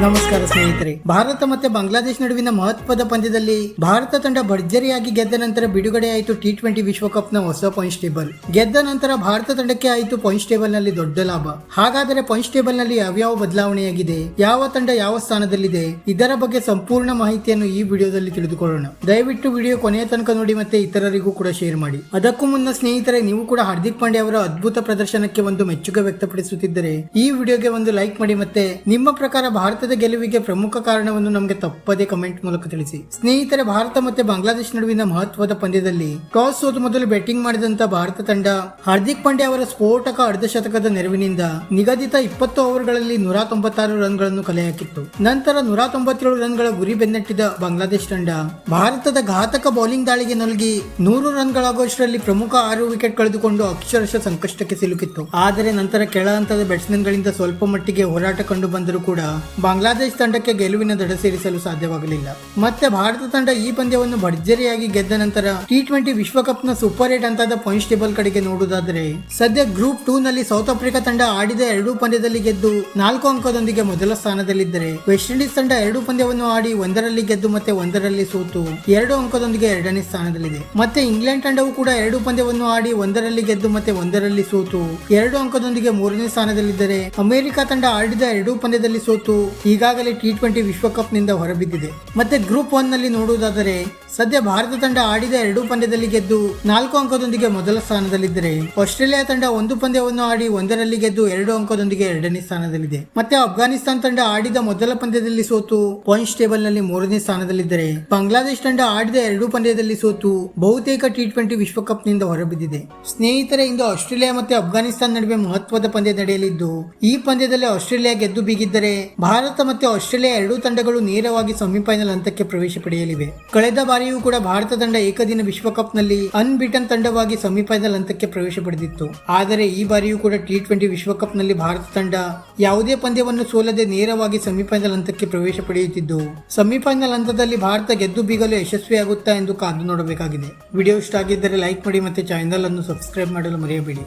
ನಮಸ್ಕಾರ ಸ್ನೇಹಿತರೆ. ಭಾರತ ಮತ್ತೆ ಬಾಂಗ್ಲಾದೇಶ ನಡುವಿನ ಮಹತ್ವದ ಪಂದ್ಯದಲ್ಲಿ ಭಾರತ ತಂಡ ಭರ್ಜರಿಯಾಗಿ ಗೆದ್ದ ನಂತರ ಬಿಡುಗಡೆಯಾಯಿತು T20 ವಿಶ್ವಕಪ್ ನ ಹೊಸ ಪಾಯಿಂಟ್ಸ್ ಟೇಬಲ್. ಗೆದ್ದ ನಂತರ ಭಾರತ ತಂಡಕ್ಕೆ ಆಯಿತು ಪಾಯಿಂಟ್ಸ್ ಟೇಬಲ್ ನಲ್ಲಿ ದೊಡ್ಡ ಲಾಭ. ಹಾಗಾದರೆ ಪಾಯಿಂಟ್ಸ್ ಟೇಬಲ್ ನಲ್ಲಿ ಯಾವ್ಯಾವ ಬದಲಾವಣೆಯಾಗಿದೆ, ಯಾವ ತಂಡ ಯಾವ ಸ್ಥಾನದಲ್ಲಿದೆ, ಇದರ ಬಗ್ಗೆ ಸಂಪೂರ್ಣ ಮಾಹಿತಿಯನ್ನು ಈ ವಿಡಿಯೋದಲ್ಲಿ ತಿಳಿದುಕೊಳ್ಳೋಣ. ದಯವಿಟ್ಟು ವಿಡಿಯೋ ಕೊನೆಯ ತನಕ ನೋಡಿ ಮತ್ತೆ ಇತರರಿಗೂ ಕೂಡ ಶೇರ್ ಮಾಡಿ. ಅದಕ್ಕೂ ಮುನ್ನ ಸ್ನೇಹಿತರೆ, ನೀವು ಕೂಡ ಹಾರ್ದಿಕ್ ಪಾಂಡ್ಯ ಅವರ ಅದ್ಭುತ ಪ್ರದರ್ಶನಕ್ಕೆ ಒಂದು ಮೆಚ್ಚುಗೆ ವ್ಯಕ್ತಪಡಿಸುತ್ತಿದ್ದರೆ ಈ ವಿಡಿಯೋಗೆ ಒಂದು ಲೈಕ್ ಮಾಡಿ. ಮತ್ತೆ ನಿಮ್ಮ ಪ್ರಕಾರ ಭಾರತದ ಗೆಲುವಿಗೆ ಪ್ರಮುಖ ಕಾರಣವನ್ನು ನಮಗೆ ತಪ್ಪದೇ ಕಮೆಂಟ್ ಮೂಲಕ ತಿಳಿಸಿ. ಸ್ನೇಹಿತರೆ, ಭಾರತ ಮತ್ತೆ ಬಾಂಗ್ಲಾದೇಶ ನಡುವಿನ ಮಹತ್ವದ ಪಂದ್ಯದಲ್ಲಿ ಟಾಸ್ ಸೋತು ಮೊದಲು ಬ್ಯಾಟಿಂಗ್ ಮಾಡಿದಂತ ಭಾರತ ತಂಡ ಹಾರ್ದಿಕ್ ಪಾಂಡ್ಯ ಅವರ ಸ್ಫೋಟಕ ಅರ್ಧಶತಕದ ನೆರವಿನಿಂದ ನಿಗದಿತ 20 ಓವರ್ಗಳಲ್ಲಿ 196 ರನ್ಗಳನ್ನು ಕಲೆ ಹಾಕಿತ್ತು. ನಂತರ 197 ರನ್ಗಳ ಗುರಿ ಬೆನ್ನಟ್ಟಿದ ಬಾಂಗ್ಲಾದೇಶ ತಂಡ ಭಾರತದ ಘಾತಕ ಬೌಲಿಂಗ್ ದಾಳಿಗೆ ನಲುಗಿ 100 ರನ್ಗಳಾಗುವಷ್ಟರಲ್ಲಿ ಪ್ರಮುಖ 6 ವಿಕೆಟ್ ಕಳೆದುಕೊಂಡು ಅಕ್ಷರಶಃ ಸಂಕಷ್ಟಕ್ಕೆ ಸಿಲುಕಿತ್ತು. ಆದರೆ ನಂತರ ಕೆಳ ಹಂತದ ಬ್ಯಾಟ್ಸ್ಮನ್ ಗಳಿಂದ ಸ್ವಲ್ಪ ಮಟ್ಟಿಗೆ ಹೋರಾಟ ಕಂಡು ಬಂದರೂ ಕೂಡ ಬಾಂಗ್ಲಾದೇಶ ತಂಡಕ್ಕೆ ಗೆಲುವಿನ ದಡ ಸೇರಿಸಲು ಸಾಧ್ಯವಾಗಲಿಲ್ಲ. ಮತ್ತೆ ಭಾರತ ತಂಡ ಈ ಪಂದ್ಯವನ್ನು ಭರ್ಜರಿಯಾಗಿ ಗೆದ್ದ ನಂತರ T20 ವಿಶ್ವಕಪ್ ನ ಸೂಪರ್ 8 ಹಂತದ ಪಾಯಿಂಟ್ಸ್ ಟೇಬಲ್ ಕಡೆಗೆ ನೋಡುವುದಾದರೆ ಸದ್ಯ ಗ್ರೂಪ್ 2 ನಲ್ಲಿ ಸೌತ್ ಆಫ್ರಿಕಾ ತಂಡ ಆಡಿದ 2 ಪಂದ್ಯದಲ್ಲಿ ಗೆದ್ದು 4 ಅಂಕದೊಂದಿಗೆ ಮೊದಲ ಸ್ಥಾನದಲ್ಲಿದ್ದರೆ, ವೆಸ್ಟ್ ಇಂಡೀಸ್ ತಂಡ 2 ಪಂದ್ಯವನ್ನು ಆಡಿ 1ರಲ್ಲಿ ಗೆದ್ದು ಮತ್ತೆ 1ರಲ್ಲಿ ಸೋತು 2 ಅಂಕದೊಂದಿಗೆ 2ನೇ ಸ್ಥಾನದಲ್ಲಿದೆ. ಮತ್ತೆ ಇಂಗ್ಲೆಂಡ್ ತಂಡವು ಕೂಡ 2 ಪಂದ್ಯವನ್ನು ಆಡಿ 1ರಲ್ಲಿ ಗೆದ್ದು ಮತ್ತೆ 1ರಲ್ಲಿ ಸೋತು 2 ಅಂಕದೊಂದಿಗೆ 3ನೇ ಸ್ಥಾನದಲ್ಲಿದ್ದರೆ, ಅಮೆರಿಕ ತಂಡ ಆಡಿದ 2 ಪಂದ್ಯದಲ್ಲಿ ಸೋತು ಈಗಾಗಲೇ T20 ವಿಶ್ವಕಪ್ ನಿಂದ ಹೊರಬಿದ್ದಿದೆ. ಮತ್ತೆ ಗ್ರೂಪ್ 1 ನಲ್ಲಿ ನೋಡುವುದಾದರೆ ಸದ್ಯ ಭಾರತ ತಂಡ ಆಡಿದ 2 ಪಂದ್ಯದಲ್ಲಿ ಗೆದ್ದು 4 ಅಂಕದೊಂದಿಗೆ ಮೊದಲ ಸ್ಥಾನದಲ್ಲಿದ್ದರೆ, ಆಸ್ಟ್ರೇಲಿಯಾ ತಂಡ 1 ಪಂದ್ಯವನ್ನು ಆಡಿ 1ರಲ್ಲಿ ಗೆದ್ದು 2 ಅಂಕದೊಂದಿಗೆ 2ನೇ ಸ್ಥಾನದಲ್ಲಿದೆ. ಮತ್ತೆ ಅಫ್ಘಾನಿಸ್ತಾನ ತಂಡ ಆಡಿದ ಮೊದಲ ಪಂದ್ಯದಲ್ಲಿ ಸೋತು ಪಾಯಿಂಟ್ಸ್ ಟೇಬಲ್ ನಲ್ಲಿ 3ನೇ ಸ್ಥಾನದಲ್ಲಿದ್ದರೆ, ಬಾಂಗ್ಲಾದೇಶ ತಂಡ ಆಡಿದ 2 ಪಂದ್ಯದಲ್ಲಿ ಸೋತು ಬಹುತೇಕ T20 ವಿಶ್ವಕಪ್ ನಿಂದ ಹೊರಬಿದ್ದಿದೆ. ಸ್ನೇಹಿತರೆ, ಇಂದು ಆಸ್ಟ್ರೇಲಿಯಾ ಮತ್ತೆ ಅಫ್ಘಾನಿಸ್ತಾನ ನಡುವೆ ಮಹತ್ವದ ಪಂದ್ಯ ನಡೆಯಲಿದ್ದು, ಈ ಪಂದ್ಯದಲ್ಲಿ ಆಸ್ಟ್ರೇಲಿಯಾ ಗೆದ್ದು ಬೀಗಿದ್ದರೆ ಭಾರತ ಮತ್ತೆ ಆಸ್ಟ್ರೇಲಿಯಾ 2 ತಂಡಗಳು ನೇರವಾಗಿ ಸೆಮಿಫೈನಲ್ ಹಂತಕ್ಕೆ ಪ್ರವೇಶ ಪಡೆಯಲಿವೆ. ಕಳೆದ ಬಾರಿಯೂ ಕೂಡ ಭಾರತ ತಂಡ ಏಕದಿನ ವಿಶ್ವಕಪ್ ನಲ್ಲಿ ಅನ್ಬಿಟನ್ ತಂಡವಾಗಿ ಸೆಮಿಫೈನಲ್ ಹಂತಕ್ಕೆ ಪ್ರವೇಶ ಪಡೆದಿತ್ತು. ಆದರೆ ಈ ಬಾರಿಯೂ ಕೂಡ T20 ವಿಶ್ವಕಪ್ ನಲ್ಲಿ ಭಾರತ ತಂಡ ಯಾವುದೇ ಪಂದ್ಯವನ್ನು ಸೋಲದೆ ನೇರವಾಗಿ ಸೆಮಿಫೈನಲ್ ಹಂತಕ್ಕೆ ಪ್ರವೇಶ ಪಡೆಯುತ್ತಿದ್ದು, ಸೆಮಿಫೈನಲ್ ಹಂತದಲ್ಲಿ ಭಾರತ ಗೆದ್ದು ಬೀಗಲು ಯಶಸ್ವಿಯಾಗುತ್ತಾ ಎಂದು ಕಾದು ನೋಡಬೇಕಾಗಿದೆ. ವಿಡಿಯೋ ಇಷ್ಟ ಆಗಿದ್ದರೆ ಲೈಕ್ ಮಾಡಿ ಮತ್ತೆ ಚಾನೆಲ್ ಅನ್ನು ಸಬ್ಸ್ಕ್ರೈಬ್ ಮಾಡಲು ಮರೆಯಬೇಡಿ.